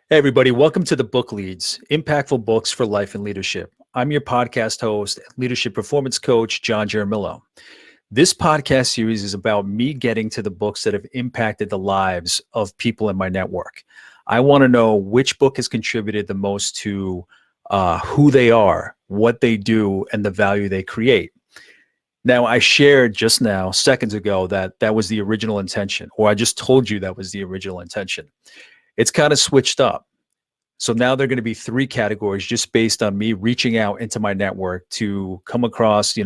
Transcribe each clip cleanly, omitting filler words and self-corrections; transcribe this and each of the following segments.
Hey, everybody, welcome to the Book Leads Impactful Books for Life and Leadership. I'm your podcast host, leadership performance coach, John Jaramillo. This podcast series is about me getting to the books that have impacted the lives of people in my network. I want to know which book has contributed the most to who they are, what they do, and the value they create. Now, I shared just now, seconds ago, that that was the original intention, or I just told you that was the original intention. It's kind of switched up. So now they're going to be three categories just based on me reaching out into my network to come across,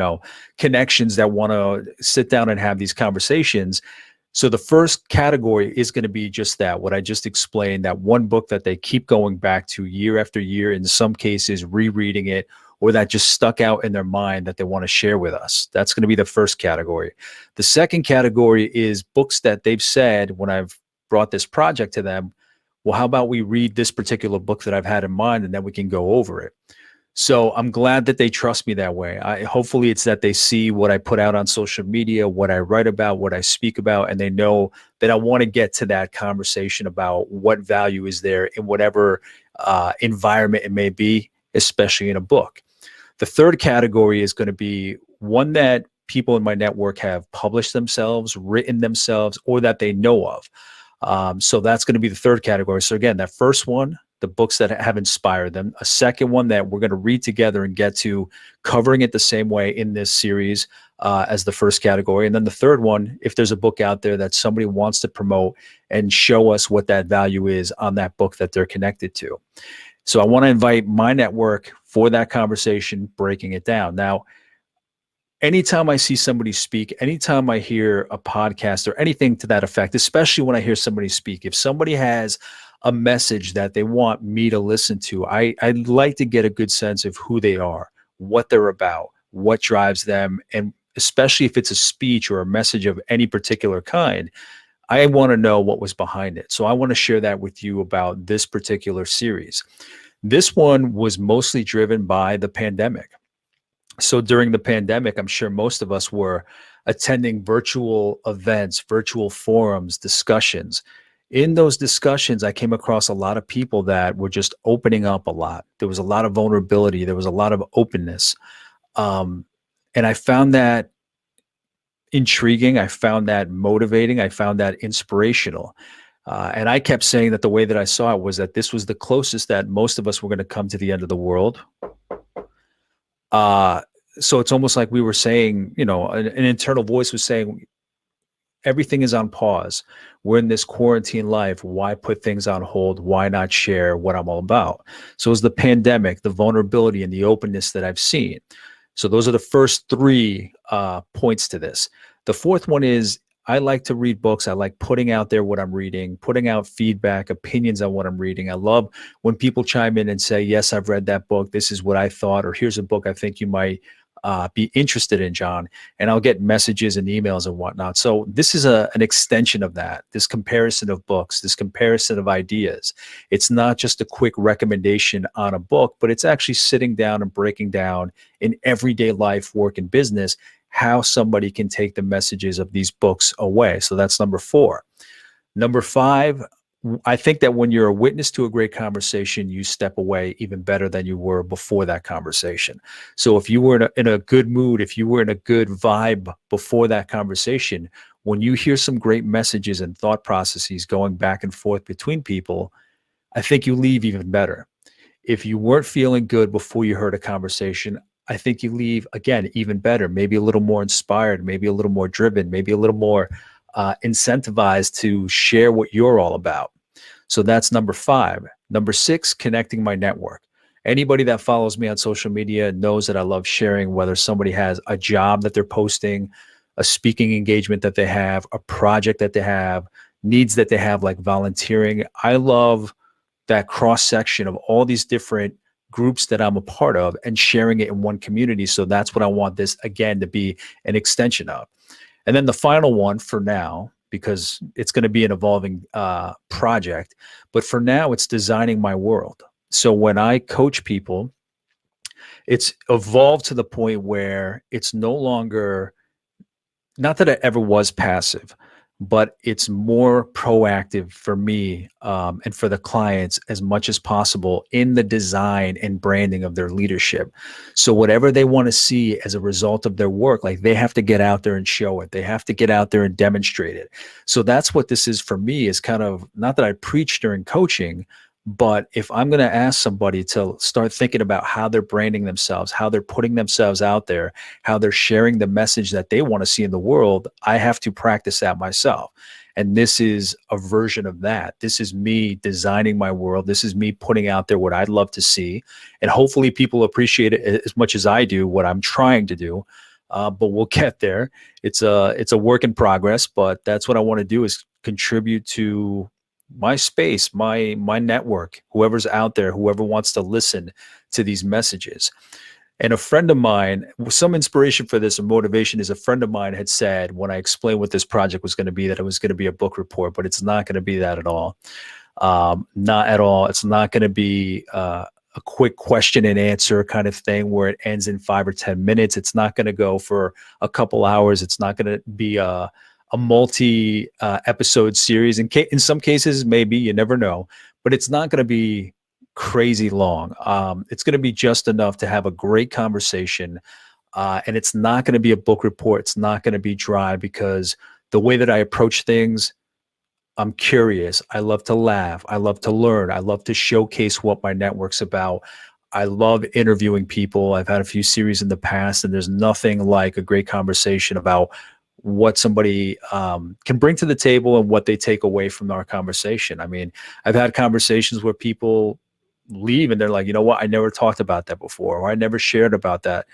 connections that want to sit down and have these conversations. So the first category is going to be just that, what I just explained, that one book that they keep going back to year after year, in some cases rereading it, or that just stuck out in their mind that they want to share with us. That's going to be the first category. The second category is books that they've said when I've brought this project to them, well, how about we read this particular book that I've had in mind and then we can go over it. So I'm glad that they trust me that way. Hopefully it's that they see what I put out on social media, what I write about, what I speak about, and they know that I want to get to that conversation about what value is there in whatever environment it may be, especially in a book. The third category is going to be one that people in my network have published themselves, written themselves, or that they know of. So that's going to be the third category. So again, that first one, the books that have inspired them. A second one that we're going to read together and get to, covering it the same way in this series as the first category. And then the third one, if there's a book out there that somebody wants to promote and show us what that value is on that book that they're connected to. So I want to invite my network for that conversation, breaking it down. Now, anytime I see somebody speak, anytime I hear a podcast or anything to that effect, especially when I hear somebody speak, if somebody has a message that they want me to listen to, I'd like to get a good sense of who they are, what they're about, what drives them. And especially if it's a speech or a message of any particular kind, I want to know what was behind it. So I want to share that with you about this particular series. This one was mostly driven by the pandemic. So during the pandemic, I'm sure most of us were attending virtual events, virtual forums, discussions. In those discussions, I came across a lot of people that were just opening up a lot. There was a lot of vulnerability. There was a lot of openness. Um, and I found that intriguing. I found that motivating. I found that inspirational. And I kept saying that the way that I saw it was that this was the closest that most of us were going to come to the end of the world. So it's almost like we were saying, an internal voice was saying, everything is on pause. We're in this quarantine life. Why put things on hold? Why not share what I'm all about? So it's the pandemic, the vulnerability, and the openness that I've seen. So those are the first three points to this. The fourth one is I like to read books. I like putting out there what I'm reading, putting out feedback, opinions on what I'm reading. I love when people chime in and say, yes, I've read that book. This is what I thought, or here's a book I think you might be interested in, John. And I'll get messages and emails and whatnot. So this is an extension of that, this comparison of books, this comparison of ideas. It's not just a quick recommendation on a book, but it's actually sitting down and breaking down in everyday life, work, and business, how somebody can take the messages of these books away. So that's number four. Number five, I think that when you're a witness to a great conversation, you step away even better than you were before that conversation. So if you were in a good mood, if you were in a good vibe before that conversation, when you hear some great messages and thought processes going back and forth between people, I think you leave even better. If you weren't feeling good before you heard a conversation, I think you leave, again, even better, maybe a little more inspired, maybe a little more driven, maybe a little more incentivized to share what you're all about. So that's number five. Number six, connecting my network. Anybody that follows me on social media knows that I love sharing, whether somebody has a job that they're posting, a speaking engagement that they have, a project that they have, needs that they have, like volunteering. I love that cross section of all these different groups that I'm a part of and sharing it in one community. So that's what I want this, again, to be an extension of. And then the final one for now, because it's going to be an evolving project, but for now it's designing my world. So when I coach people, it's evolved to the point where it's no longer, not that it ever was passive, but it's more proactive for me and for the clients as much as possible in the design and branding of their leadership. So whatever they want to see as a result of their work, like they have to get out there and show it. They have to get out there and demonstrate it. So that's what this is for me, is kind of, not that I preach during coaching, but if I'm going to ask somebody to start thinking about how they're branding themselves, how they're putting themselves out there, how they're sharing the message that they want to see in the world, I have to practice that myself. And this is a version of that. This is me designing my world. This is me putting out there what I'd love to see. And hopefully people appreciate it as much as I do what I'm trying to do. But we'll get there. It's a work in progress, but that's what I want to do, is contribute to my space, my network, whoever's out there, whoever wants to listen to these messages. And a friend of mine, some inspiration for this and motivation is, a friend of mine had said when I explained what this project was going to be, that it was going to be a book report, but it's not going to be that at all. Not at all. It's not going to be a quick question and answer kind of thing where it ends in 5 or 10 minutes. It's not going to go for a couple hours. It's not going to be a multi episode series. In some cases, maybe, you never know, but it's not going to be crazy long. It's going to be just enough to have a great conversation. And it's not going to be a book report. It's not going to be dry, because the way that I approach things, I'm curious. I love to laugh. I love to learn. I love to showcase what my network's about. I love interviewing people. I've had a few series in the past, and there's nothing like a great conversation about what somebody can bring to the table and what they take away from our conversation. I mean, I've had conversations where people leave and they're like, you know what, I never talked about that before, or I never shared about that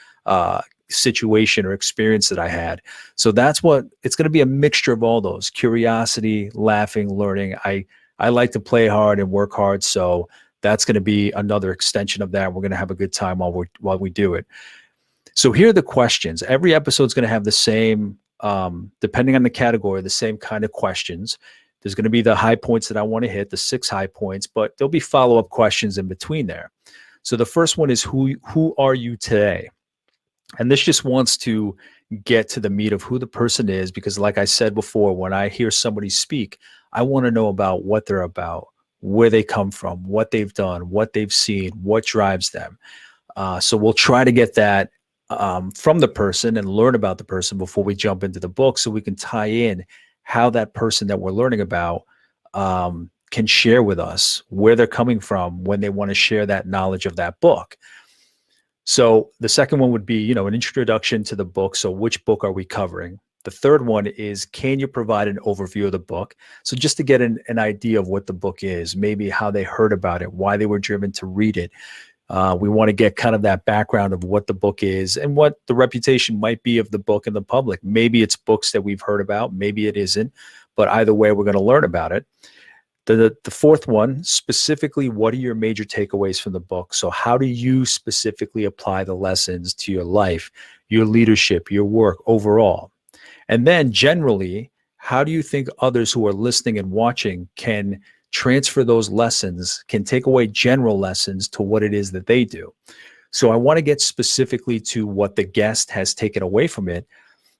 situation or experience that I had. So that's what it's going to be, a mixture of all those: curiosity, laughing, learning. I like to play hard and work hard. So that's going to be another extension of that. We're going to have a good time while we do it. So here are the questions. Every episode is going to have the same, depending on the category, the same kind of questions. There's going to be the high points that I want to hit, the 6 high points, but there'll be follow-up questions in between there. So the first one is, who are you today? And this just wants to get to the meat of who the person is, because like I said before, when I hear somebody speak, I want to know about what they're about, where they come from, what they've done, what they've seen, what drives them. So we'll try to get that from the person and learn about the person before we jump into the book, so we can tie in how that person that we're learning about can share with us where they're coming from when they want to share that knowledge of that book. So the second one would be, an introduction to the book. So which book are we covering? The third one is, can you provide an overview of the book? So just to get an idea of what the book is, maybe how they heard about it, why they were driven to read it. We want to get kind of that background of what the book is and what the reputation might be of the book in the public. Maybe it's books that we've heard about, maybe it isn't, but either way, we're going to learn about it. The fourth one, specifically, what are your major takeaways from the book? So how do you specifically apply the lessons to your life, your leadership, your work overall? And then generally, how do you think others who are listening and watching can transfer those lessons, can take away general lessons to what it is that they do? So I want to get specifically to what the guest has taken away from it.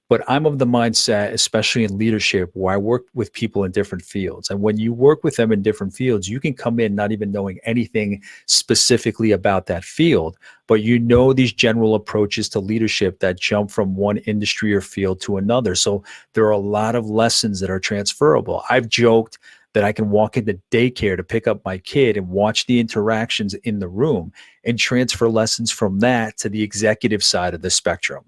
But I'm of the mindset, especially in leadership, where I work with people in different fields. And when you work with them in different fields, you can come in not even knowing anything specifically about that field, but you know these general approaches to leadership that jump from one industry or field to another. So there are a lot of lessons that are transferable. I've joked that I can walk into daycare to pick up my kid and watch the interactions in the room and transfer lessons from that to the executive side of the spectrum.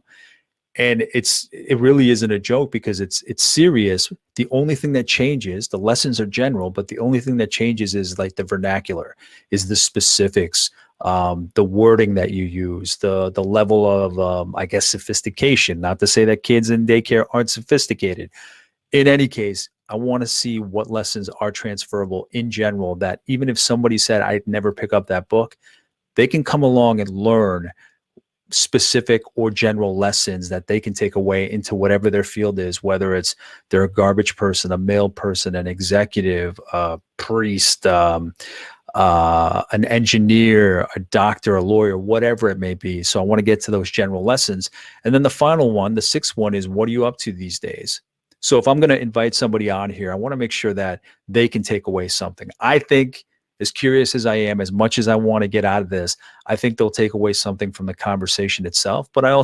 And it really isn't a joke, because it's serious. The only thing that changes, the lessons are general, but the only thing that changes is like the vernacular, is the specifics, the wording that you use, the level of, I guess, sophistication. Not to say that kids in daycare aren't sophisticated. In any case, I want to see what lessons are transferable in general, that even if somebody said, I'd never pick up that book, they can come along and learn specific or general lessons that they can take away into whatever their field is, whether it's they're a garbage person, a mail person, an executive, a priest, an engineer, a doctor, a lawyer, whatever it may be. So I want to get to those general lessons. And then the final one, the sixth one, is, what are you up to these days? So if I'm going to invite somebody on here, I want to make sure that they can take away something. I think, as curious as I am, as much as I want to get out of this, I think they'll take away something from the conversation itself. But I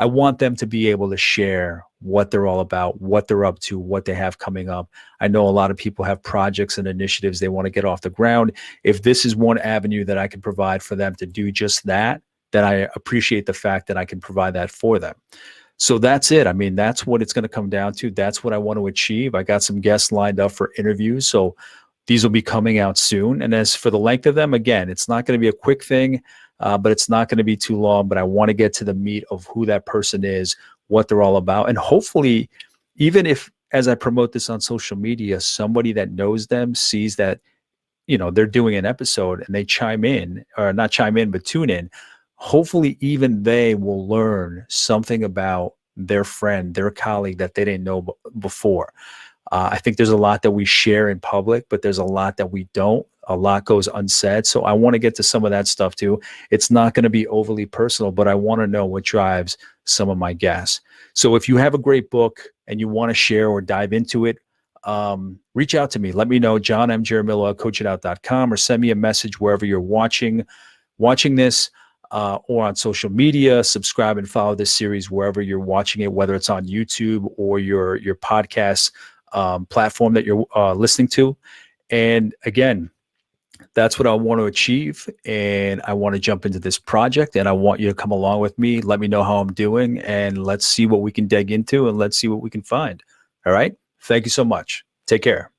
want them to be able to share what they're all about, what they're up to, what they have coming up. I know a lot of people have projects and initiatives they want to get off the ground. If this is one avenue that I can provide for them to do just that, then I appreciate the fact that I can provide that for them. So that's it. I mean, that's what it's going to come down to. That's what I want to achieve. I got some guests lined up for interviews. So these will be coming out soon. And as for the length of them, again, it's not going to be a quick thing, but it's not going to be too long. But I want to get to the meat of who that person is, what they're all about. And hopefully, even if as I promote this on social media, somebody that knows them sees that, they're doing an episode and they chime in, or not chime in, but tune in. Hopefully, even they will learn something about their friend, their colleague that they didn't know before. I think there's a lot that we share in public, but there's a lot that we don't. A lot goes unsaid. So I want to get to some of that stuff too. It's not going to be overly personal, but I want to know what drives some of my guests. So if you have a great book and you want to share or dive into it, reach out to me. Let me know, John M. Jaramillo at coachitout.com, or send me a message wherever you're watching this. Or on social media. Subscribe and follow this series wherever you're watching it, whether it's on YouTube or your podcast platform that you're listening to. And again, that's what I want to achieve. And I want to jump into this project, and I want you to come along with me. Let me know how I'm doing, and let's see what we can dig into, and let's see what we can find. All right. Thank you so much. Take care.